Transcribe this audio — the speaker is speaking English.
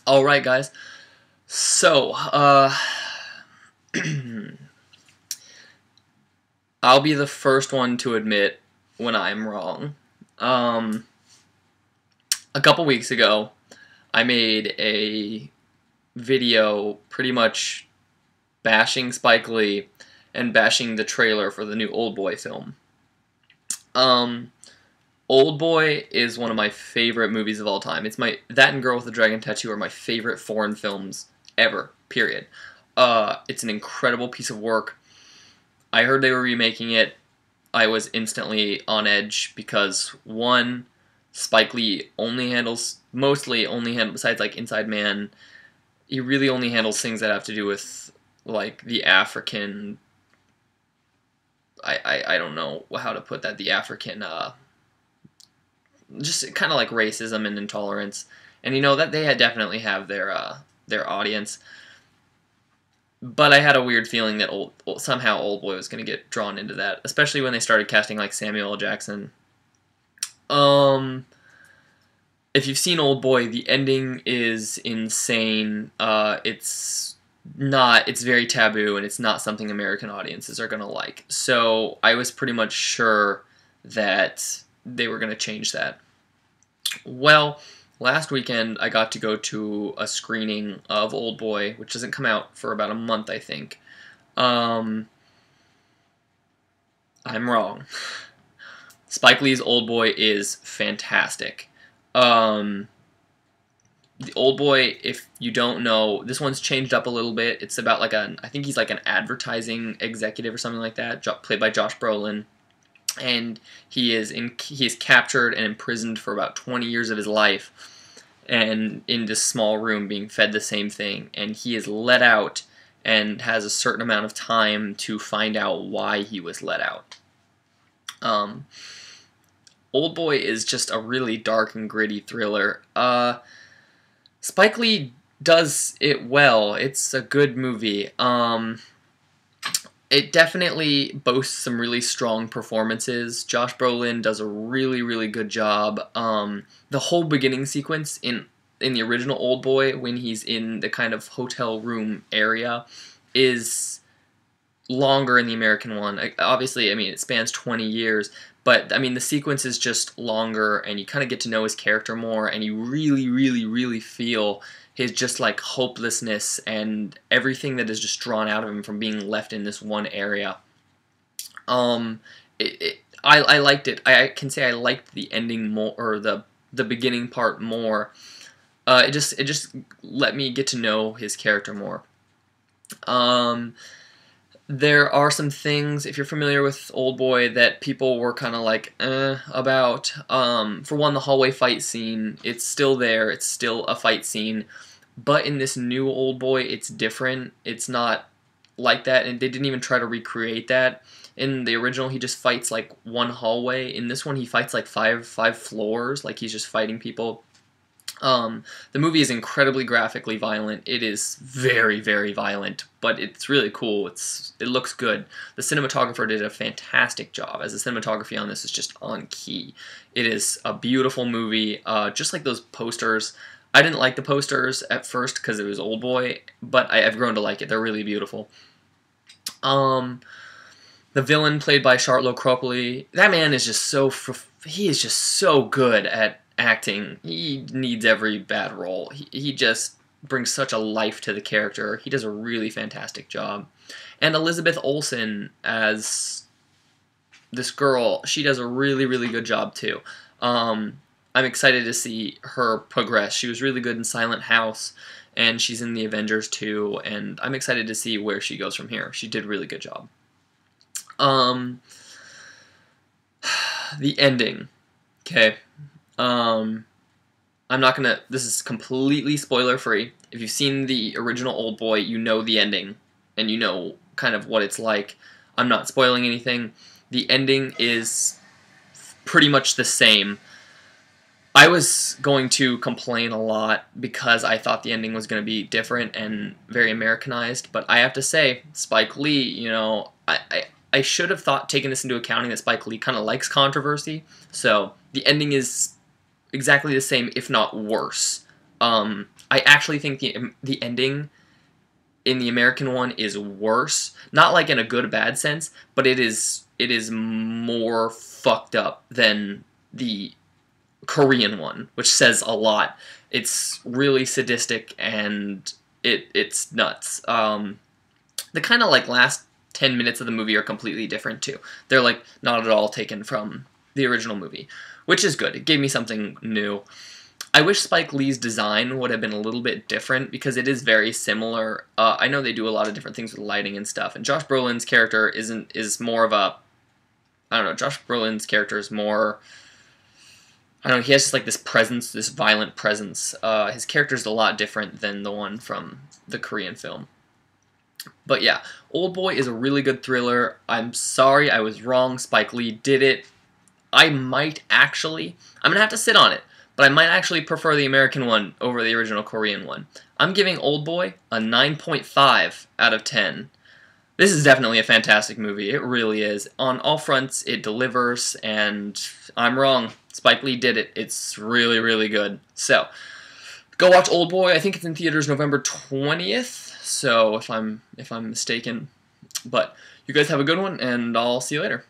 Alright, guys. So, I'll be the first one to admit when I'm wrong. Um, a couple weeks ago, I made a video pretty much bashing Spike Lee and bashing the trailer for the new OldBoy film. Um, OldBoy is one of my favorite movies of all time. That and Girl with the Dragon Tattoo are my favorite foreign films ever, period. It's an incredible piece of work. I heard they were remaking it. I was instantly on edge because, one, Spike Lee mostly only handles, besides like Inside Man, he really only handles things that have to do with like the African, I don't know how to put that, the African, just kind of like racism and intolerance. And you know that they definitely have their audience. But I had a weird feeling that somehow OldBoy was going to get drawn into that, especially when they started casting like Samuel L. Jackson. If you've seen OldBoy, the ending is insane. It's very taboo, and it's not something American audiences are going to like. So I was pretty much sure that they were going to change that. Well, last weekend I got to go to a screening of OldBoy, which doesn't come out for about a month, I think. I'm wrong. Spike Lee's OldBoy is fantastic. The OldBoy, if you don't know, this one's changed up a little bit. It's about like I think he's like an advertising executive or something like that, played by Josh Brolin. And he is captured and imprisoned for about 20 years of his life, and in this small room being fed the same thing. And he is let out and has a certain amount of time to find out why he was let out. OldBoy is just a really dark and gritty thriller. Spike Lee does it well. It's a good movie. It definitely boasts some really strong performances. Josh Brolin does a really, really good job. The whole beginning sequence in the original OldBoy, when he's in the kind of hotel room area, is longer in the American one. Obviously, I mean, it spans 20 years, but I mean, the sequence is just longer, and you kind of get to know his character more, and you really, really, really feel his just like hopelessness and everything that is just drawn out of him from being left in this one area. I liked it. I can say I liked the ending more, or the beginning part more. It just let me get to know his character more. There are some things, if you're familiar with OldBoy, that people were kind of like, about. For one, the hallway fight scene, it's still there, it's still a fight scene, but in this new OldBoy, it's different. It's not like that, and they didn't even try to recreate that. In the original, he just fights like one hallway. In this one, he fights like five floors, like he's just fighting people. The movie is incredibly graphically violent. It is very, very violent, but it's really cool. It looks good. The cinematographer did a fantastic job, as the cinematography on this is just on key. It is a beautiful movie, just like those posters. I didn't like the posters at first because it was OldBoy, but I've grown to like it. They're really beautiful. The villain, played by Charlotte Cropoli, that man is just he is just so good at acting. He needs every bad role. He just brings such a life to the character. He does a really fantastic job. And Elizabeth Olsen as this girl, she does a really, really good job too. I'm excited to see her progress. She was really good in Silent House, and she's in the Avengers too, and I'm excited to see where she goes from here. She did a really good job. The ending. Okay. I'm not gonna, this is completely spoiler free. If you've seen the original OldBoy, you know the ending, and you know kind of what it's like. I'm not spoiling anything. The ending is pretty much the same. I was going to complain a lot because I thought the ending was going to be different and very Americanized, but I have to say, Spike Lee, you know, I should have taken this into account, that Spike Lee kind of likes controversy, so the ending is exactly the same, if not worse. I actually think the ending in the American one is worse. Not like in a good or bad sense, but it is more fucked up than the Korean one, which says a lot. It's really sadistic and it's nuts. The kind of like last 10 minutes of the movie are completely different too. They're like not at all taken from the original movie, which is good. It gave me something new. I wish Spike Lee's design would have been a little bit different because it is very similar. I know they do a lot of different things with lighting and stuff, and Josh Brolin's character is more of a, I don't know, Josh Brolin's character is more, I don't know, he has just like this presence, this violent presence. His character is a lot different than the one from the Korean film. But yeah, OldBoy is a really good thriller. I'm sorry I was wrong. Spike Lee did it. I'm going to have to sit on it, but I might actually prefer the American one over the original Korean one. I'm giving OldBoy a 9.5 out of 10. This is definitely a fantastic movie. It really is. On all fronts, it delivers, and I'm wrong. Spike Lee did it. It's really, really good. So, go watch OldBoy. I think it's in theaters November 20th, so if I'm mistaken. But you guys have a good one, and I'll see you later.